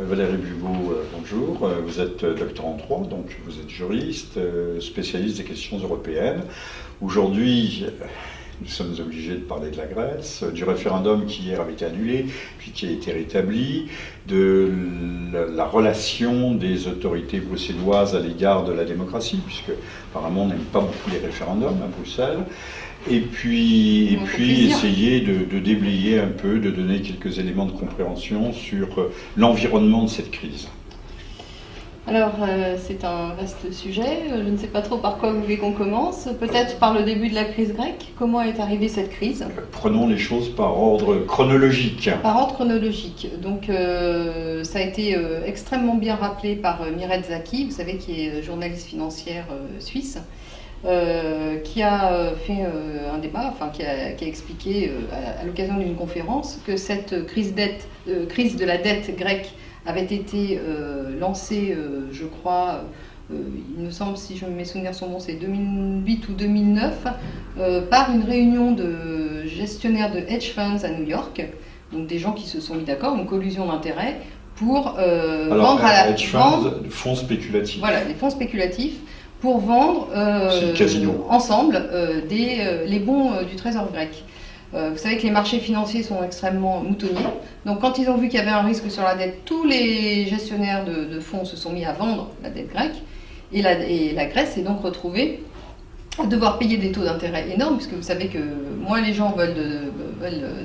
Valérie Bugot, bonjour. Vous êtes docteur en droit, donc vous êtes juriste, spécialiste des questions européennes. Aujourd'hui, nous sommes obligés de parler de la Grèce, du référendum qui hier avait été annulé, puis qui a été rétabli, de la relation des autorités bruxelloises à l'égard de la démocratie, puisque apparemment on n'aime pas beaucoup les référendums à Bruxelles. Et puis essayer de déblayer un peu, de donner quelques éléments de compréhension sur l'environnement de cette crise. Alors, c'est un vaste sujet. Je ne sais pas trop par quoi vous voulez qu'on commence. Peut-être par le début de la crise grecque. Comment est arrivée cette crise? Prenons les choses par ordre chronologique. Par ordre chronologique. Donc, ça a été extrêmement bien rappelé par Mireille Zaki, vous savez, qui est journaliste financière suisse. Qui a fait un débat, enfin qui a expliqué à l'occasion d'une conférence que cette crise de la dette grecque avait été lancée, je crois, il me semble, si je mes souvenirs sont bons, c'est 2008 ou 2009, par une réunion de gestionnaires de hedge funds à New York, donc des gens qui se sont mis d'accord, une collusion d'intérêts, pour vendre à la hedge funds, fonds spéculatifs. Voilà, les fonds spéculatifs, pour vendre ensemble les bons du trésor grec. Vous savez que les marchés financiers sont extrêmement moutonniers. Donc quand ils ont vu qu'il y avait un risque sur la dette, tous les gestionnaires de fonds se sont mis à vendre la dette grecque. Et la Grèce s'est donc retrouvée à devoir payer des taux d'intérêt énormes, puisque vous savez que moins les gens veulent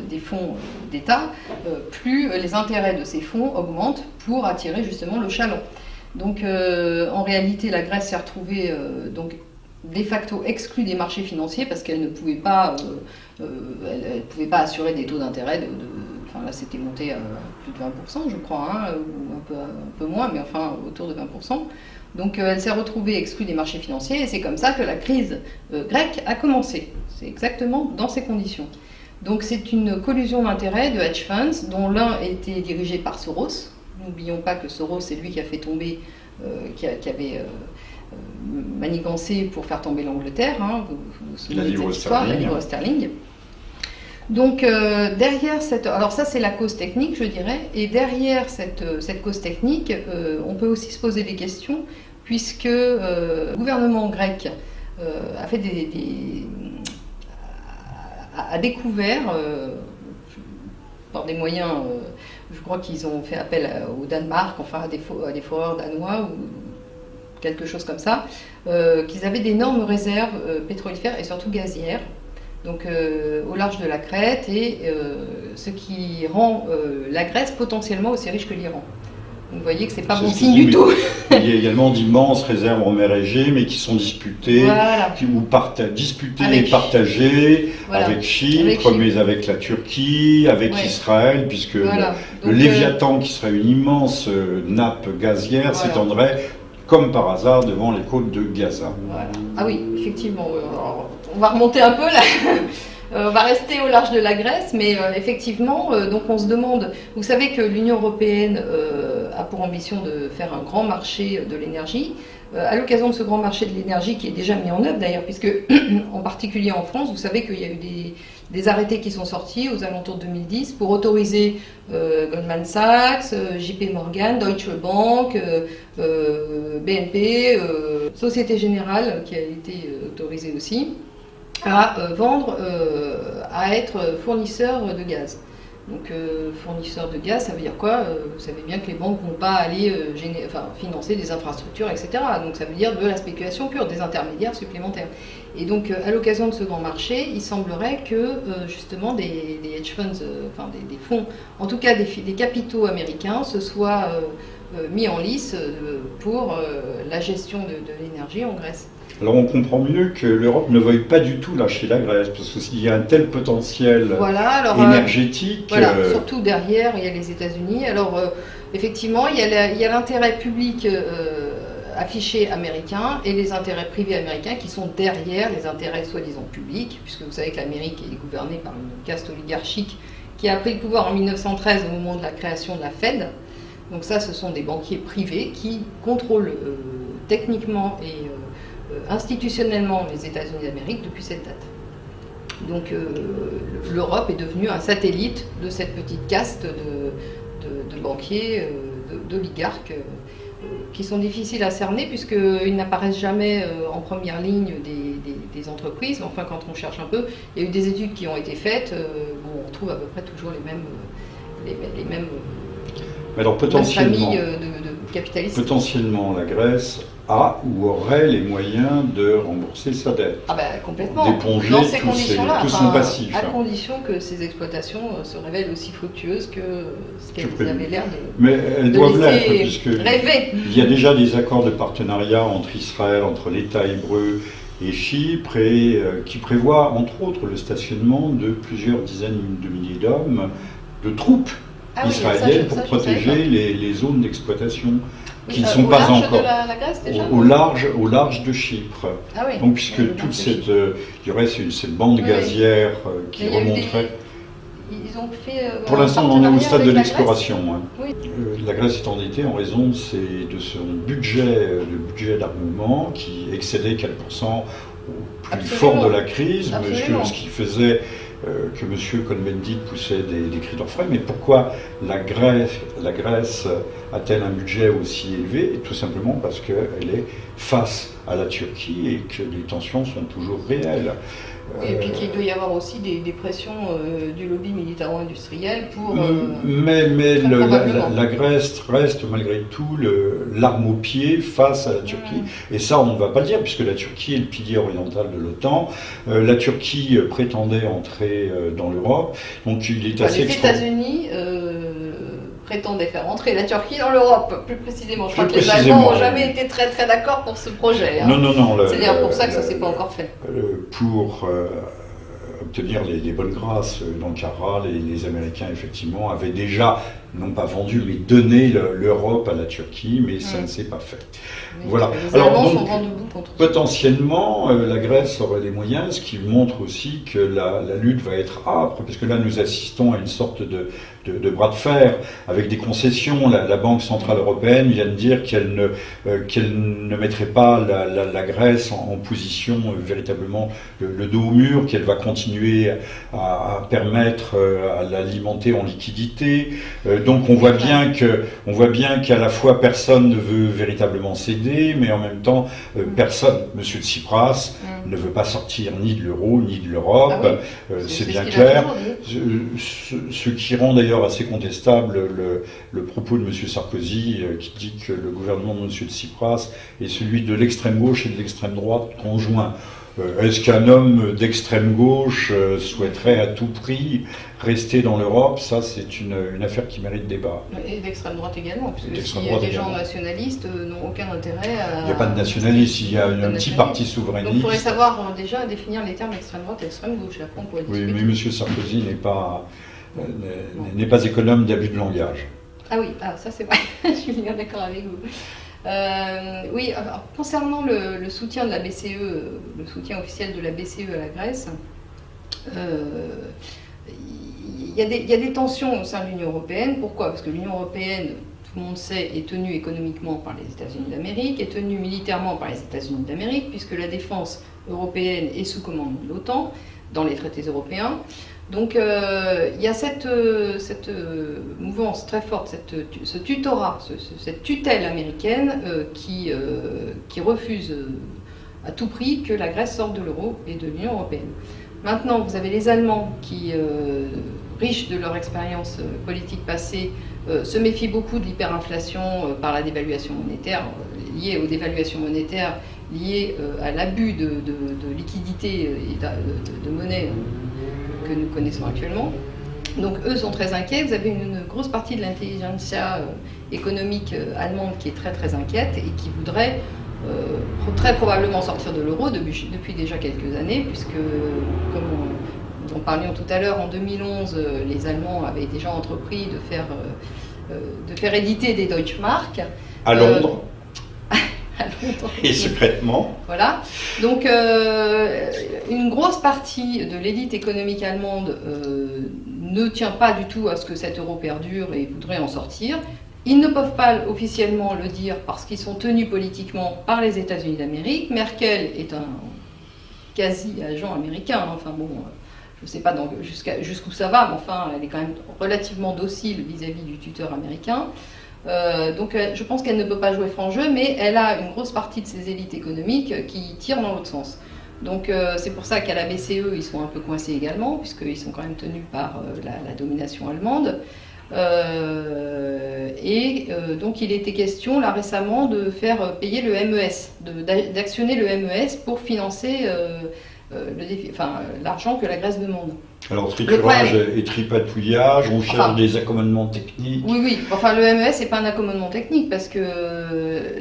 des fonds d'État, plus les intérêts de ces fonds augmentent pour attirer justement le chaland. Donc en réalité, la Grèce s'est retrouvée donc, de facto exclue des marchés financiers parce qu'elle ne pouvait pas, assurer des taux d'intérêt enfin là c'était monté à plus de 20%, je crois, hein, ou un peu moins, mais enfin autour de 20%. Donc elle s'est retrouvée exclue des marchés financiers et c'est comme ça que la crise grecque a commencé. C'est exactement dans ces conditions. Donc c'est une collusion d'intérêts de hedge funds dont l'un était dirigé par Soros. N'oublions pas que Soros, c'est lui qui a fait tomber, qui avait manigancé pour faire tomber l'Angleterre. Hein, vous souvenez de cette histoire, la livre sterling. Donc derrière cette... Alors ça c'est la cause technique, je dirais. Et derrière cette cause technique, on peut aussi se poser des questions, puisque le gouvernement grec a fait a découvert, par des moyens... je crois qu'ils ont fait appel au Danemark, enfin à des foreurs danois ou quelque chose comme ça, qu'ils avaient d'énormes réserves pétrolifères et surtout gazières, donc au large de la Crète, et ce qui rend la Grèce potentiellement aussi riche que l'Iran. Vous voyez que c'est pas bon signe du tout. Il y a également d'immenses réserves en mer Égée, mais qui sont disputées, voilà. Et partagées avec Chypre, mais avec la Turquie, avec Israël, puisque le Léviathan, qui serait une immense nappe gazière, s'étendrait comme par hasard devant les côtes de Gaza. Voilà. Ah oui, effectivement. Alors, on va remonter un peu là. On va rester au large de la Grèce, mais effectivement, donc on se demande, vous savez que l'Union européenne a pour ambition de faire un grand marché de l'énergie. À l'occasion de ce grand marché de l'énergie, qui est déjà mis en œuvre d'ailleurs, puisque en particulier en France, vous savez qu'il y a eu des arrêtés qui sont sortis aux alentours de 2010 pour autoriser Goldman Sachs, JP Morgan, Deutsche Bank, BNP, Société Générale qui a été autorisée aussi, à vendre, à être fournisseur de gaz. Donc fournisseur de gaz, ça veut dire quoi? Vous savez bien que les banques ne vont pas aller financer des infrastructures, etc. Donc ça veut dire de la spéculation pure, des intermédiaires supplémentaires. Et donc à l'occasion de ce grand marché, il semblerait que justement des hedge funds, des fonds, en tout cas des capitaux américains, se soient mis en lice pour la gestion de l'énergie en Grèce. Alors on comprend mieux que l'Europe ne veuille pas du tout lâcher la Grèce, parce qu'il y a un tel potentiel énergétique. Surtout derrière, il y a les États-Unis. Alors effectivement, il y a l'intérêt public affiché américain et les intérêts privés américains qui sont derrière les intérêts soi-disant publics, puisque vous savez que l'Amérique est gouvernée par une caste oligarchique qui a pris le pouvoir en 1913 au moment de la création de la Fed. Donc ça, ce sont des banquiers privés qui contrôlent techniquement et institutionnellement les États-Unis d'Amérique depuis cette date. Donc l'Europe est devenue un satellite de cette petite caste de banquiers, d'oligarques, qui sont difficiles à cerner puisqu'ils n'apparaissent jamais en première ligne des entreprises. Enfin, quand on cherche un peu, il y a eu des études qui ont été faites, on retrouve à peu près toujours les mêmes Mais alors potentiellement, familles de capitalistes. Potentiellement, la Grèce a ou aurait les moyens de rembourser sa dette. Ah ben complètement. D'éponger dans ces conditions-là, tout son passif. À condition que ces exploitations se révèlent aussi fructueuses que ce qu'elles avaient l'air de. Mais elles doivent l'être, puisque rêver. Il y a déjà des accords de partenariat entre Israël, entre l'État hébreu et Chypre, et qui prévoient entre autres le stationnement de plusieurs dizaines de milliers d'hommes, de troupes israéliennes pour protéger les zones d'exploitation qui ne sont pas encore au large de la Grèce déjà, au large de Chypre. Ah oui. Donc puisque toute cette il y aurait cette bande gazière qui remonterait. Ils ont fait. Pour l'instant, on en est au stade de l'exploration. Hein. Oui. La Grèce est endettée en raison de son budget d'armement qui excédait 4% au plus fort de la crise, ce qui faisait que M. Cohn-Bendit poussait des cris d'orfraie. Mais pourquoi la Grèce a-t-elle un budget aussi élevé? Tout simplement parce qu'elle est face à la Turquie et que les tensions sont toujours réelles. Et puis qu'il doit y avoir aussi des pressions du lobby militaro-industriel pour... mais la Grèce reste malgré tout l'arme au pied face à la Turquie. Et ça, on ne va pas le dire, puisque la Turquie est le pilier oriental de l'OTAN. La Turquie prétendait entrer dans l'Europe. Donc il est assez... Les États-Unis prétendaient faire entrer la Turquie dans l'Europe, plus précisément. Je crois que les Allemands n'ont jamais été très très d'accord pour ce projet. Hein. Non. C'est d'ailleurs pour ça que ça ne s'est pas encore fait. Pour obtenir les bonnes grâces d'Ankara, les Américains, effectivement, avaient déjà, non pas vendu, mais donné l'Europe à la Turquie, mais ça ne s'est pas fait. Mais voilà. Les Allemands sont vent debout contre ça. Potentiellement, la Grèce aurait les moyens, ce qui montre aussi que la lutte va être âpre, parce que là, nous assistons à une sorte de bras de fer, avec des concessions. La Banque Centrale Européenne vient de dire qu'elle ne mettrait pas la Grèce en position véritablement le dos au mur, qu'elle va continuer à permettre à l'alimenter en liquidité. Donc on voit bien qu'à la fois personne ne veut véritablement céder, mais en même temps personne, Monsieur Tsipras, ne veut pas sortir ni de l'euro ni de l'Europe. Ah oui. C'est bien clair. Ce qui rend d'ailleurs assez contestable le propos de M. Sarkozy qui dit que le gouvernement de M. Tsipras est celui de l'extrême gauche et de l'extrême droite conjoint. Est-ce qu'un homme d'extrême gauche souhaiterait à tout prix rester dans l'Europe? Ça, c'est une affaire qui mérite débat. Et d'extrême droite également, puisque si les gens nationalistes n'ont aucun intérêt à... Il n'y a pas de nationalistes, il y a un petit parti souverainiste. Donc il faudrait savoir déjà définir les termes extrême droite et extrême gauche. Après, on pourrait discuter. Oui, mais M. Sarkozy n'est pas économe d'abus de langage. Ah oui, ça c'est vrai, je suis bien d'accord avec vous. Oui, alors, concernant le soutien de la BCE, le soutien officiel de la BCE à la Grèce, il y a des tensions au sein de l'Union européenne. Pourquoi? Parce que l'Union européenne, tout le monde sait, est tenue économiquement par les États-Unis d'Amérique, est tenue militairement par les États-Unis d'Amérique, puisque la défense européenne est sous commande de l'OTAN, dans les traités européens. Donc il y a cette mouvance très forte, ce tutorat, cette tutelle américaine qui refuse à tout prix que la Grèce sorte de l'euro et de l'Union européenne. Maintenant, vous avez les Allemands qui, riches de leur expérience politique passée, se méfient beaucoup de l'hyperinflation par la dévaluation monétaire, liée aux dévaluations monétaires, liées à l'abus de liquidité et de monnaie que nous connaissons actuellement. Donc eux sont très inquiets. Vous avez une grosse partie de l'intelligentsia économique allemande qui est très très inquiète et qui voudrait très probablement sortir de l'euro depuis déjà quelques années, puisque comme nous en parlions tout à l'heure, en 2011, les Allemands avaient déjà entrepris de faire éditer des Deutsche Mark. À Londres. À Londres. Et secrètement. Voilà. Donc, une grosse partie de l'élite économique allemande ne tient pas du tout à ce que cet euro perdure et voudrait en sortir. Ils ne peuvent pas officiellement le dire parce qu'ils sont tenus politiquement par les États-Unis d'Amérique. Merkel est un quasi-agent américain. Enfin bon, je ne sais pas jusqu'où ça va, mais enfin, elle est quand même relativement docile vis-à-vis du tuteur américain. Donc je pense qu'elle ne peut pas jouer franc jeu, mais elle a une grosse partie de ses élites économiques qui tirent dans l'autre sens. Donc c'est pour ça qu'à la BCE, ils sont un peu coincés également, puisqu'ils sont quand même tenus par la domination allemande. Donc il était question là récemment de faire payer le MES, d'actionner le MES pour financer l'argent que la Grèce demande. Alors triturage et tripatouillage, on cherche des accommodements techniques. Oui, enfin le MES c'est pas un accommodement technique parce que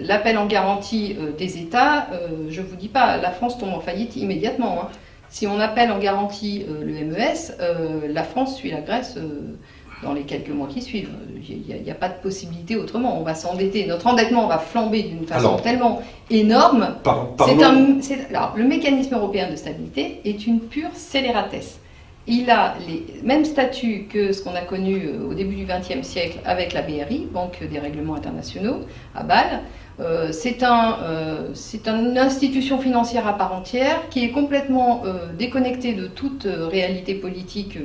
l'appel en garantie des États, je vous dis pas, la France tombe en faillite immédiatement. Hein. Si on appelle en garantie le MES, la France suit la Grèce dans les quelques mois qui suivent. Il n'y a pas de possibilité autrement. On va s'endetter. Notre endettement va flamber d'une façon tellement énorme. Alors, le mécanisme européen de stabilité est une pure scélératesse. Il a les mêmes statuts que ce qu'on a connu au début du XXe siècle avec la BRI, Banque des règlements internationaux, à Bâle. C'est une institution financière à part entière qui est complètement déconnectée de toute réalité politique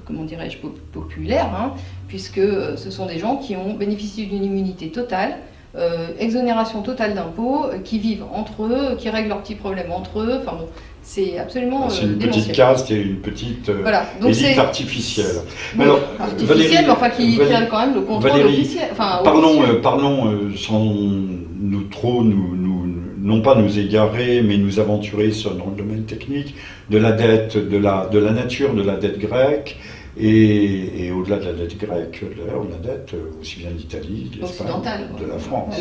comment dirais-je, populaire, hein, puisque ce sont des gens qui ont bénéficié d'une immunité totale, exonération totale d'impôts, qui vivent entre eux, qui règlent leurs petits problèmes entre eux. Enfin bon, c'est absolument c'est une petite caste et une petite élite artificielle. Bon, alors, artificielle, mais enfin qui a quand même le contrôle officiel. Enfin, parlons sans non pas nous égarer, mais nous aventurer dans le domaine technique de la dette, de la nature de la dette grecque, et au-delà de la dette grecque, la dette aussi bien d'Italie, de l'Espagne, de la France.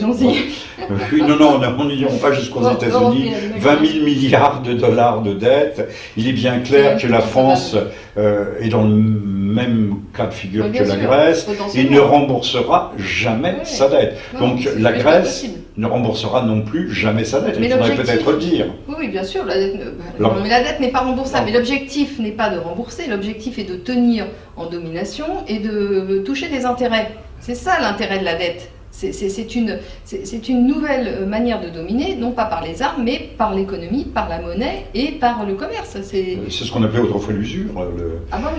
Oui, non, n'irons pas jusqu'aux États-Unis. 20 000 milliards de dollars de dette. Il est bien clair que la France est dans le même cas de figure que la Grèce et ne remboursera jamais sa dette. Donc la Grèce ne remboursera non plus jamais sa dette. Il faudrait peut-être le dire. Oui, bien sûr, la dette n'est pas remboursable. Mais l'objectif n'est pas de rembourser, l'objectif est de tenir en domination et de toucher des intérêts. C'est ça l'intérêt de la dette. C'est une nouvelle manière de dominer, non pas par les armes, mais par l'économie, par la monnaie et par le commerce. C'est ce qu'on appelait autrefois l'usure.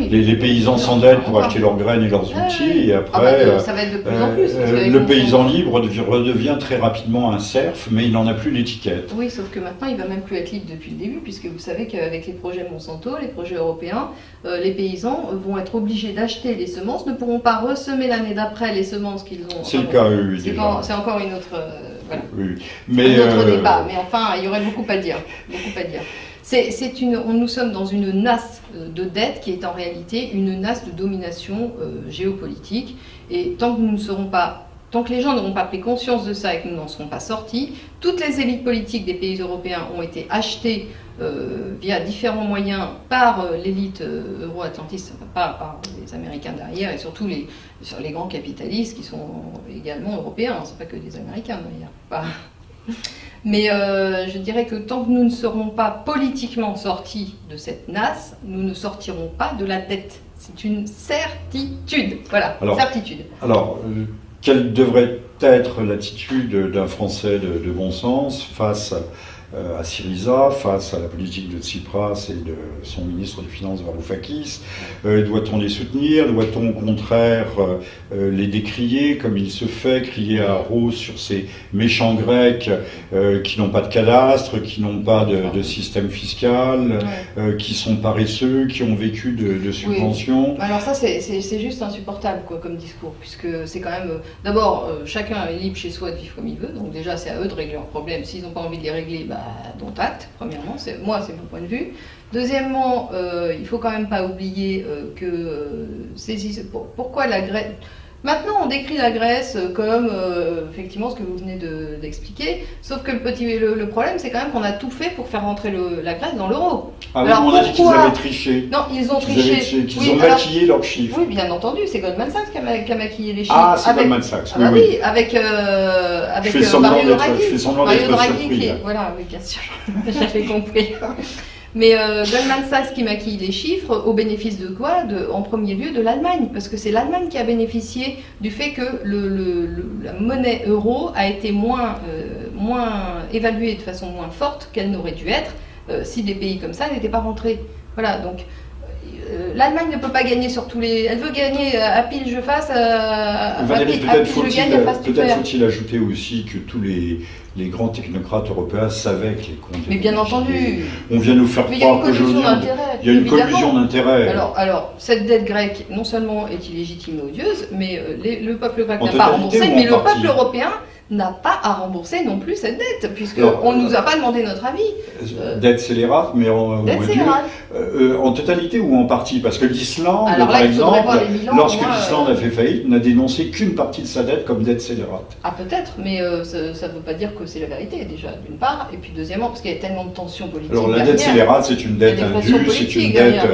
Les paysans s'endettent pour acheter leurs graines et leurs outils, et après, ça va être de plus en plus. Le paysan libre redevient très rapidement un serf, mais il n'en a plus l'étiquette. Oui, sauf que maintenant, il ne va même plus être libre depuis le début, puisque vous savez qu'avec les projets Monsanto, les projets européens, les paysans vont être obligés d'acheter les semences, ne pourront pas ressemer l'année d'après les semences qu'ils ont. C'est le cas. C'est encore une autre, un autre débat, mais enfin, il y aurait beaucoup à dire. Nous sommes dans une nasse de dette qui est en réalité une nasse de domination géopolitique, et tant que les gens n'auront pas pris conscience de ça et que nous n'en serons pas sortis, toutes les élites politiques des pays européens ont été achetées via différents moyens par l'élite euro-atlantiste, pas par les Américains derrière, et surtout les grands capitalistes qui sont également européens, c'est pas que des Américains d'ailleurs. Mais je dirais que tant que nous ne serons pas politiquement sortis de cette nasse, nous ne sortirons pas de la dette. C'est une certitude. Voilà, certitude. Alors, quelle devrait être l'attitude d'un Français de bon sens face à Syriza, face à la politique de Tsipras et de son ministre des Finances Varoufakis? Doit-on les soutenir? Doit-on au contraire les décrier comme il se fait, crier à rose sur ces méchants Grecs qui n'ont pas de cadastre, qui n'ont pas de système fiscal, qui sont paresseux, qui ont vécu de subventions? Oui. Alors ça c'est juste insupportable comme discours, puisque c'est quand même... D'abord, chacun est libre chez soi de vivre comme il veut, donc déjà c'est à eux de régler leurs problèmes. S'ils n'ont pas envie de les régler, dont acte, premièrement, c'est mon point de vue. Deuxièmement, il ne faut quand même pas oublier que pourquoi la Grèce... Maintenant, on décrit la Grèce comme, effectivement, ce que vous venez d'expliquer, sauf que le problème, c'est quand même qu'on a tout fait pour faire rentrer la Grèce dans l'euro. Alors, on a dit qu'ils avaient triché. Non, ils ont triché. Qu'ils ont maquillé leurs chiffres. Oui, bien entendu, c'est Goldman Sachs qui a maquillé les chiffres. Ah, c'est Goldman Sachs, oui, avec Mario Draghi. Je fais semblant d'être surpris. Voilà, oui, bien sûr, j'avais compris. Mais Goldman Sachs qui maquille les chiffres au bénéfice de quoi? En premier lieu de l'Allemagne, parce que c'est l'Allemagne qui a bénéficié du fait que la monnaie euro a été moins évaluée de façon moins forte qu'elle n'aurait dû être si des pays comme ça n'étaient pas rentrés. Voilà, donc l'Allemagne ne peut pas gagner sur tous les... Elle veut gagner à pile je fasse, à Valérie, pile je gagne, à face tu perds. peut-être faut-il ajouter aussi que tous les grands technocrates européens savaient que les comptes... Mais bien entendu. On vient nous faire croire qu'aujourd'hui... Il y a une collusion d'intérêts. Alors, cette dette grecque, non seulement est illégitime et odieuse, mais le peuple grec n'a pas remboursé, mais le peuple européen n'a pas à rembourser non plus cette dette, puisqu'on ne nous a pas demandé notre avis. Dette scélérate, mais en totalité ou en partie? Parce que l'Islande, par exemple, lorsque l'Islande a fait faillite, n'a dénoncé qu'une partie de sa dette comme dette scélérate. Ah peut-être, mais ça ne veut pas dire que c'est la vérité, déjà, d'une part, et puis deuxièmement, parce qu'il y a tellement de tensions politiques. Alors la dette scélérate, c'est une dette indue, c'est une dette...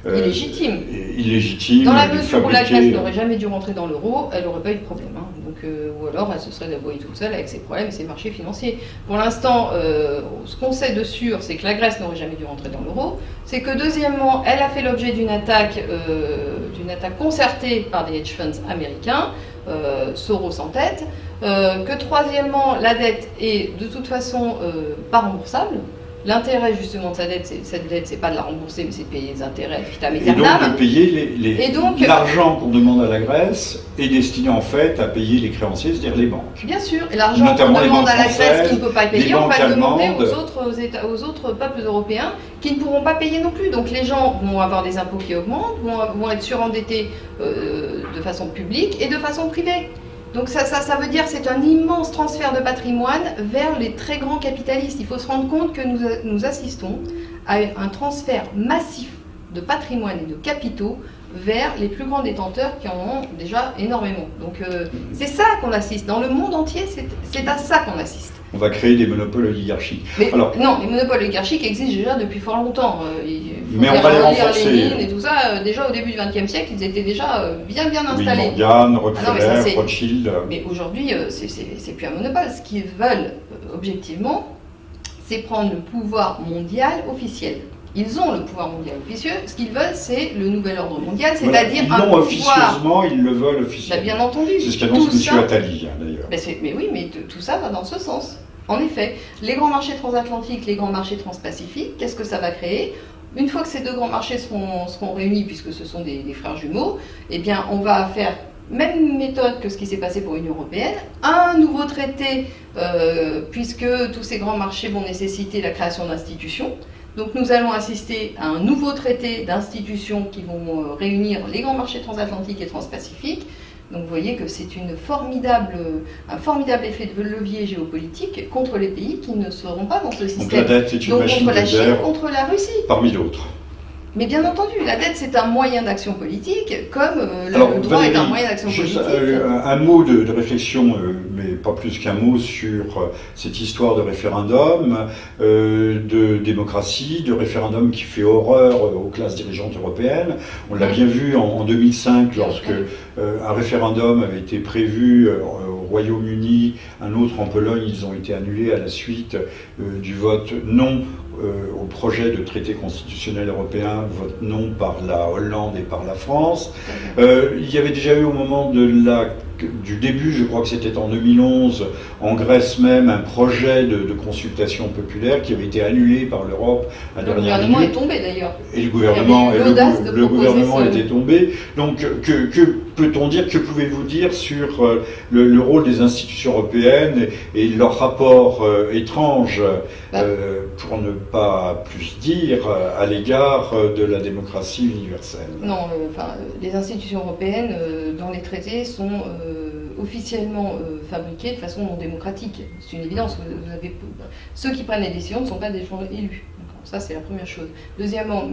illégitime. Dans la mesure où la Grèce n'aurait jamais dû rentrer dans l'euro, elle n'aurait pas eu de problème. Hein. Donc, ou alors elle se serait débrouillée toute seule avec ses problèmes et ses marchés financiers. Pour l'instant, ce qu'on sait de sûr, c'est que la Grèce n'aurait jamais dû rentrer dans l'euro. C'est que deuxièmement, elle a fait l'objet d'une attaque concertée par des hedge funds américains, Soros en tête. Que troisièmement, la dette est de toute façon pas remboursable. L'intérêt justement de cette dette, c'est pas de la rembourser, mais c'est de payer les intérêts vitam aeternam. Et donc de payer l'argent qu'on demande à la Grèce est destiné en fait à payer les créanciers, c'est-à-dire les banques. Bien sûr, et l'argent qu'on demande à la Grèce qui ne peut pas payer, on va le demander aux autres peuples européens qui ne pourront pas payer non plus. Donc les gens vont avoir des impôts qui augmentent, vont être surendettés de façon publique et de façon privée. Donc ça veut dire que c'est un immense transfert de patrimoine vers les très grands capitalistes. Il faut se rendre compte que nous assistons à un transfert massif de patrimoine et de capitaux vers les plus grands détenteurs qui en ont déjà énormément. Donc c'est ça qu'on assiste. Dans le monde entier, c'est à ça qu'on assiste. On va créer des monopoles oligarchiques. Non, les monopoles oligarchiques existent déjà depuis fort longtemps. Mais on va les renforcer. Lénine et tout ça, déjà au début du XXe siècle, ils étaient déjà bien installés. Oui, Morgan, Rockefeller, Rothschild. Mais aujourd'hui, c'est plus un monopole. Ce qu'ils veulent, objectivement, c'est prendre le pouvoir mondial officiel. Ils ont le pouvoir mondial officieux. Ce qu'ils veulent, c'est le nouvel ordre mondial, c'est-à-dire un pouvoir... officieusement, ils le veulent officiellement. Bien entendu. C'est ce qu'annonce M. Attali, d'ailleurs. Mais oui, mais tout ça va dans ce sens. En effet, les grands marchés transatlantiques, les grands marchés transpacifiques, qu'est-ce que ça va créer? Une fois que ces deux grands marchés seront réunis, puisque ce sont des frères jumeaux, eh bien, on va faire même méthode que ce qui s'est passé pour l'Union européenne, un nouveau traité, puisque tous ces grands marchés vont nécessiter la création d'institutions. Donc nous allons assister à un nouveau traité d'institutions qui vont réunir les grands marchés transatlantiques et transpacifiques. Donc vous voyez que c'est un formidable effet de levier géopolitique contre les pays qui ne seront pas dans ce système. Donc la dette est une machine contre la de Chine, guerre contre la Russie. Parmi d'autres. Mais bien entendu, la dette c'est un moyen d'action politique, comme le droit Valérie, est un moyen d'action politique. Un mot de réflexion, mais pas plus qu'un mot sur cette histoire de référendum, de démocratie, de référendum qui fait horreur aux classes dirigeantes européennes. On l'a bien vu en 2005 lorsque un référendum avait été prévu au Royaume-Uni, un autre en Pologne, ils ont été annulés à la suite du vote non au projet de traité constitutionnel européen, vote non par la Hollande et par la France. Il y avait déjà eu au moment du début, je crois que c'était en 2011, en Grèce même, un projet de consultation populaire qui avait été annulé par l'Europe à dernière minute. Le gouvernement est tombé d'ailleurs. Et le gouvernement était tombé. Donc que peut-on dire, que pouvez-vous dire sur le rôle des institutions européennes et leur rapport étrange, pour ne pas plus dire, à l'égard de la démocratie universelle? Non, les institutions européennes, dans les traités, sont officiellement fabriquées de façon non démocratique. C'est une évidence. Ceux qui prennent les décisions ne sont pas des gens élus. Ça, c'est la première chose. Deuxièmement,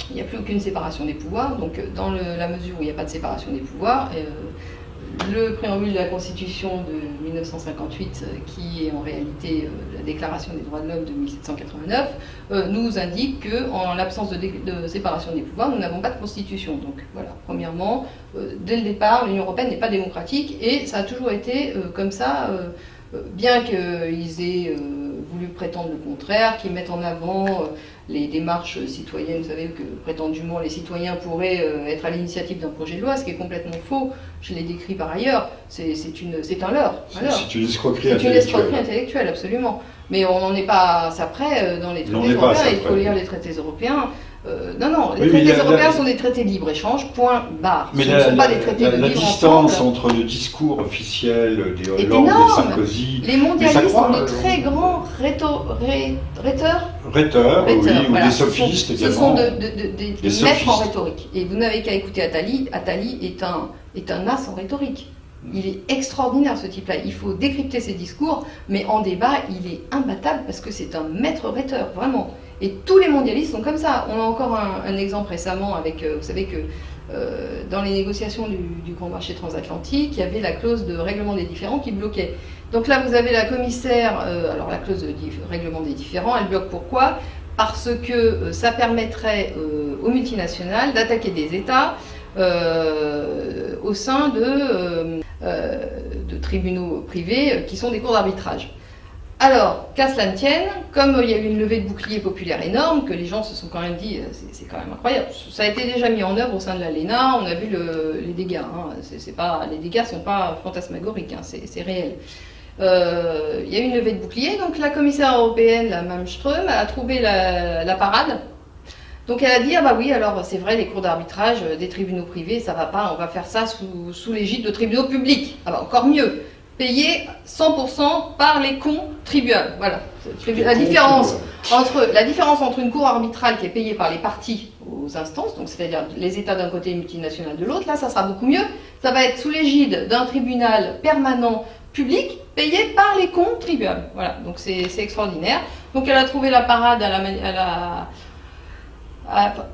il n'y a plus aucune séparation des pouvoirs. Donc, dans la mesure où il n'y a pas de séparation des pouvoirs, le préambule de la Constitution de 1958, qui est en réalité la Déclaration des droits de l'homme de 1789, nous indique qu'en l'absence de séparation des pouvoirs, nous n'avons pas de Constitution. Donc voilà, premièrement, dès le départ, l'Union européenne n'est pas démocratique et ça a toujours été comme ça, bien qu'ils aient voulu prétendre le contraire, qu'ils mettent en avant les démarches citoyennes. Vous savez que prétendument les citoyens pourraient être à l'initiative d'un projet de loi, ce qui est complètement faux. Je l'ai décrit par ailleurs. C'est un leurre. C'est une escroquerie intellectuelle. C'est une escroquerie intellectuelle, absolument, absolument. Mais on n'en est pas après dans les traités européens. Il faut lire les traités européens. Non, les traités européens sont des traités de libre-échéange, point barre. Mais ce ne sont pas des traités de libre-échange. La distance entre le discours officiel des Hollande et Sarkozy... Les mondialistes sont de très grands rhéteurs, oui, ou des sophistes également. Ce sont des maîtres en rhétorique. Et vous n'avez qu'à écouter Attali. Attali est un as en rhétorique. Il est extraordinaire, ce type-là. Il faut décrypter ses discours, mais en débat, il est imbattable parce que c'est un maître rhéteur, vraiment. Et tous les mondialistes sont comme ça. On a encore un exemple récemment avec, vous savez que dans les négociations du grand marché transatlantique, il y avait la clause de règlement des différends qui bloquait. Donc là, vous avez la commissaire, alors la clause de règlement des différends, elle bloque pourquoi? Parce que ça permettrait aux multinationales d'attaquer des États au sein de tribunaux privés qui sont des cours d'arbitrage. Alors, qu'à cela ne tienne, comme il y a eu une levée de bouclier populaire énorme, que les gens se sont quand même dit, c'est quand même incroyable. Ça a été déjà mis en œuvre au sein de l'ALENA, on a vu les dégâts. Hein. Les dégâts ne sont pas fantasmagoriques, hein, c'est réel. Il y a eu une levée de bouclier, donc la commissaire européenne, la Malmström, a trouvé la parade. Donc elle a dit, ah bah oui, alors c'est vrai, les cours d'arbitrage des tribunaux privés, ça va pas, on va faire ça sous l'égide de tribunaux publics. Ah bah encore mieux. Payé 100% par les contribuables. Voilà. La différence entre une cour arbitrale qui est payée par les parties aux instances, donc c'est-à-dire les États d'un côté et les multinationales de l'autre, là ça sera beaucoup mieux. Ça va être sous l'égide d'un tribunal permanent public payé par les contribuables. Voilà, donc c'est extraordinaire. Donc elle a trouvé la parade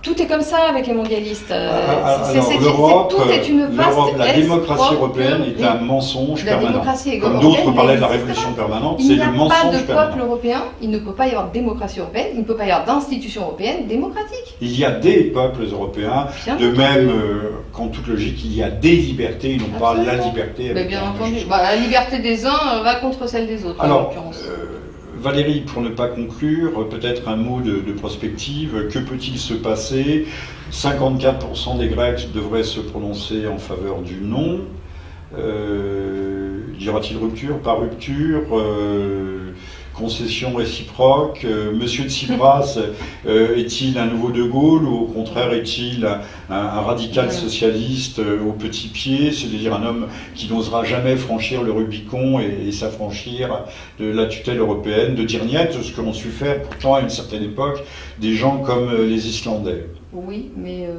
tout est comme ça avec les mondialistes. Tout est une vaste la démocratie européenne est un mensonge permanent. Comme d'autres parlaient de la révolution permanente, c'est le mensonge permanent. Il n'y a pas de peuple européen, il ne peut pas y avoir de démocratie européenne, il ne peut pas y avoir d'institutions européennes démocratiques. Il y a des peuples européens, de même qu'en toute logique, il y a des libertés, et non pas la liberté. Mais bien entendu, la liberté des uns va contre celle des autres. Alors, Valérie, pour ne pas conclure, peut-être un mot de prospective. Que peut-il se passer? 54% des Grecs devraient se prononcer en faveur du non. Y aura-t-il rupture? Pas rupture? Concession réciproque? Monsieur Tsipras est-il un nouveau De Gaulle ou au contraire est-il un radical socialiste au petit pied, c'est-à-dire un homme qui n'osera jamais franchir le Rubicon et s'affranchir de la tutelle européenne, de dire niet, ce que l'on su faire pourtant à une certaine époque des gens comme les Islandais? Oui, mais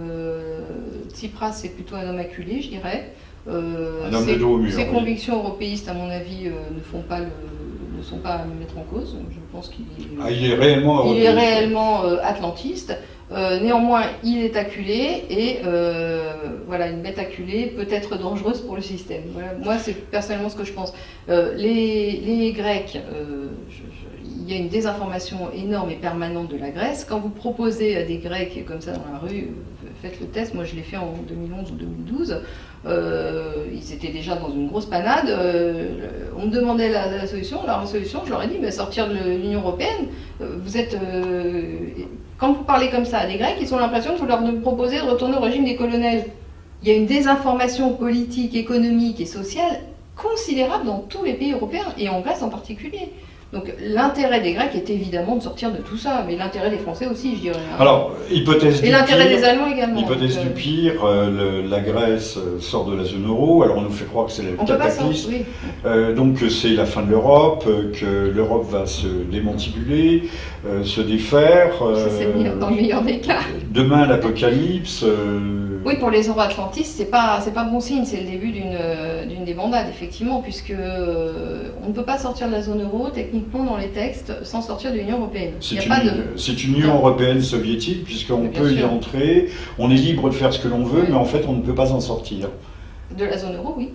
Tsipras c'est plutôt un homme acculé, je dirais. Un homme de dos au mur. Ses convictions européistes, à mon avis, ne sont pas à mettre en cause. Je pense qu'il est réellement atlantiste. Néanmoins, il est acculé et voilà, une bête acculée peut être dangereuse pour le système. Voilà. Moi, c'est personnellement ce que je pense. Les Grecs, il y a une désinformation énorme et permanente de la Grèce. Quand vous proposez à des Grecs comme ça dans la rue, faites le test. Moi, je l'ai fait en 2011 ou 2012. Ils étaient déjà dans une grosse panade. On me demandait la solution. Alors la solution, je leur ai dit, mais sortir de l'Union européenne. Quand vous parlez comme ça à des Grecs, ils ont l'impression que vous leur proposez de retourner au régime des colonels. Il y a une désinformation politique, économique et sociale considérable dans tous les pays européens et en Grèce en particulier. Donc l'intérêt des Grecs est évidemment de sortir de tout ça, mais l'intérêt des Français aussi, je dirais. Alors, hypothèse du pire. Et l'intérêt des Allemands également. Hypothèse du pire, la Grèce sort de la zone euro, alors on nous fait croire que c'est le cataclysme. Donc c'est la fin de l'Europe, que l'Europe va se démantibuler, se défaire. C'est dans le meilleur des cas. Demain l'apocalypse. Oui, pour les euro-atlantistes, c'est pas bon signe, c'est le début d'une débandade, effectivement, puisque on ne peut pas sortir de la zone euro, techniquement, dans les textes, sans sortir de l'Union européenne. C'est une Union européenne soviétique, puisqu'on peut y entrer, on est libre de faire ce que l'on veut, mais en fait, on ne peut pas en sortir. De la zone euro, oui.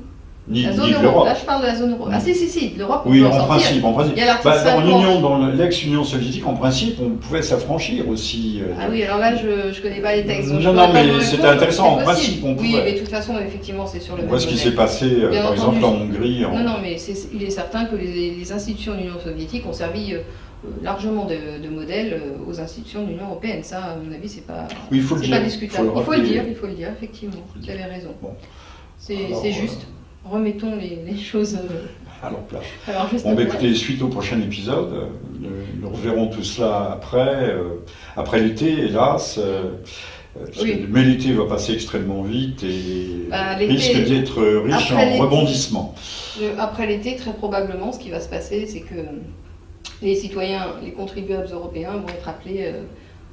Ni de l'Europe. Là, je parle de la zone euro. Ah si, de l'Europe. Oui, en principe. Dans l'ex-Union soviétique, en principe, on pouvait s'affranchir aussi. Ah oui, alors là, je connais pas les textes. Non, mais c'était intéressant. En principe, on pouvait. Oui, mais de toute façon, effectivement, c'est sur le même modèle. On voit ce qui s'est passé, par exemple, en Hongrie. Non, mais il est certain que les institutions de l'Union soviétique ont servi largement de modèles aux institutions de l'Union européenne. Ça, à mon avis, c'est pas, Oui, il faut le c'est dire. pas discutable. Il faut le dire, effectivement. Vous avez raison. Bon. C'est juste. Remettons les choses à leur place. Bon, écoutez, suite au prochain épisode, nous reverrons tout cela après l'été, hélas. Mais l'été va passer extrêmement vite et risque d'être riche en rebondissements. Après l'été, très probablement, ce qui va se passer, c'est que les citoyens, les contribuables européens vont être appelés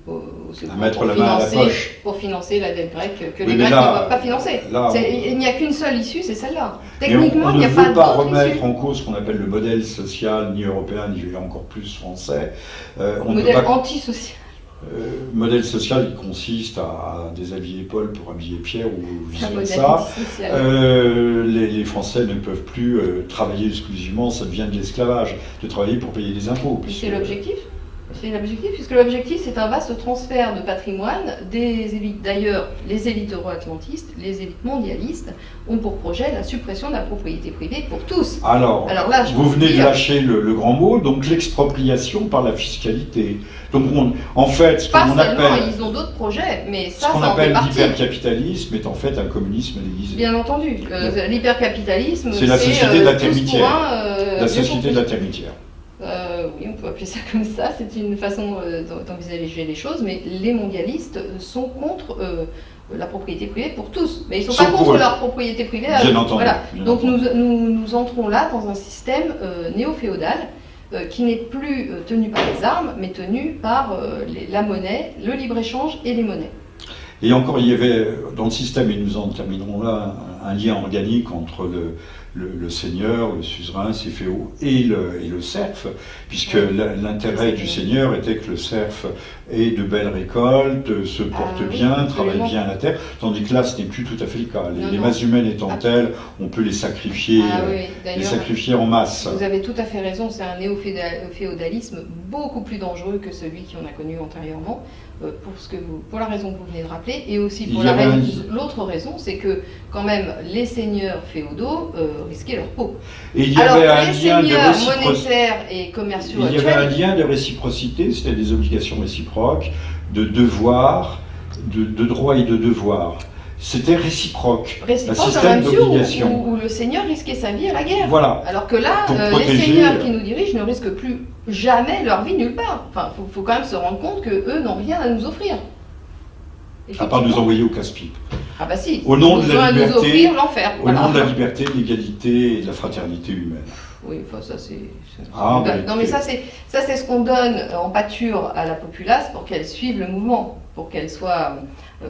au secours pour financer la dette grecque que les Grecs ne peuvent pas financer. Il n'y a qu'une seule issue, c'est celle-là. Techniquement, il n'y a pas d'autre issue. On ne veut pas remettre en cause ce qu'on appelle le modèle social, ni européen, ni encore plus français. Modèle antisocial. Modèle social qui consiste à déshabiller Paul pour habiller Pierre ou vice-versa. Les Français ne peuvent plus travailler exclusivement, ça devient de l'esclavage, de travailler pour payer des impôts. C'est l'objectif. C'est l'objectif, puisque l'objectif c'est un vaste transfert de patrimoine des élites. D'ailleurs, les élites euro-atlantistes, les élites mondialistes ont pour projet la suppression de la propriété privée pour tous. Alors là, vous venez de lâcher le grand mot, donc l'expropriation par la fiscalité. Donc en fait, ce qu'on appelle... Ils ont d'autres projets, mais ça, ce qu'on appelle l'hypercapitalisme est en fait un communisme déguisé. Bien entendu. L'hypercapitalisme, c'est la société de la termitière. La société de la termitière. Oui, on peut appeler ça comme ça, c'est une façon d'envisager les choses, mais les mondialistes sont contre la propriété privée pour tous, mais ils ne sont pas contre leur propriété privée. Bien entendu. Voilà. Donc nous entrons là dans un système néo-féodal qui n'est plus tenu par les armes, mais tenu par la monnaie, le libre-échange et les monnaies. Et encore, il y avait dans le système, et nous en terminerons là, un lien organique entre le seigneur, le suzerain, ses féaux et le serf, puisque l'intérêt du seigneur était que le serf ait de belles récoltes, se porte bien, travaille bien la terre, tandis que là, ce n'est plus tout à fait le cas. Les masses humaines étant telles, on peut les sacrifier, en masse. Vous avez tout à fait raison, c'est un néo-féodalisme beaucoup plus dangereux que celui qu'on a connu antérieurement. Pour la raison que vous venez de rappeler, et aussi pour l'autre raison, c'est que quand même les seigneurs féodaux risquaient leur peau. Et il y avait un lien monétaires et commerciaux il y avait un lien de réciprocité, c'était des obligations réciproques, de devoirs, de droits et de devoirs. C'était réciproque. Un système d'obligation. Où le seigneur risquait sa vie à la guerre. Voilà. Alors que là, les seigneurs qui nous dirigent ne risquent plus jamais leur vie nulle part. Enfin, faut quand même se rendre compte qu'eux n'ont rien à nous offrir. À part nous envoyer au casse-pipe. Ah bah si. Au nom de la liberté, nous offrir l'enfer. Au nom de la liberté, de l'égalité et de la fraternité humaine. Oui, enfin ça c'est... non mais ça c'est ce qu'on donne en pâture à la populace pour qu'elle suive le mouvement, pour qu'elle soit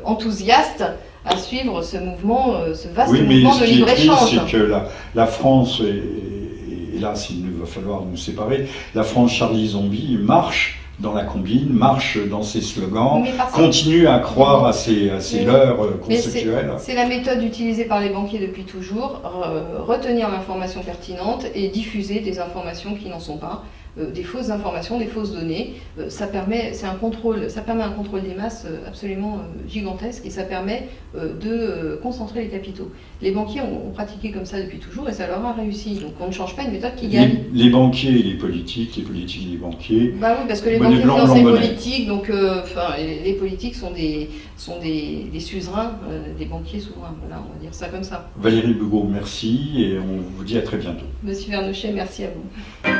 enthousiaste à suivre ce mouvement, ce vaste mouvement de libre-échange. Oui, mais ce qui est triste, c'est que la France, et là il va falloir nous séparer, la France Charlie Zombie marche dans la combine, marche dans ses slogans, continue à croire à ses leurres conceptuelles. C'est la méthode utilisée par les banquiers depuis toujours, retenir l'information pertinente et diffuser des informations qui n'en sont pas, des fausses informations, des fausses données. Ça permet un contrôle des masses absolument gigantesque et ça permet de concentrer les capitaux. Les banquiers ont pratiqué comme ça depuis toujours et ça leur a réussi. Donc on ne change pas une méthode qui gagne. Les banquiers et les politiques et les banquiers. Bah oui, parce que les banquiers financent les politiques, donc les politiques sont des suzerains, des banquiers souverains. Voilà, on va dire ça comme ça. Valérie Bugeaud, merci et on vous dit à très bientôt. Monsieur Vernochet, merci à vous.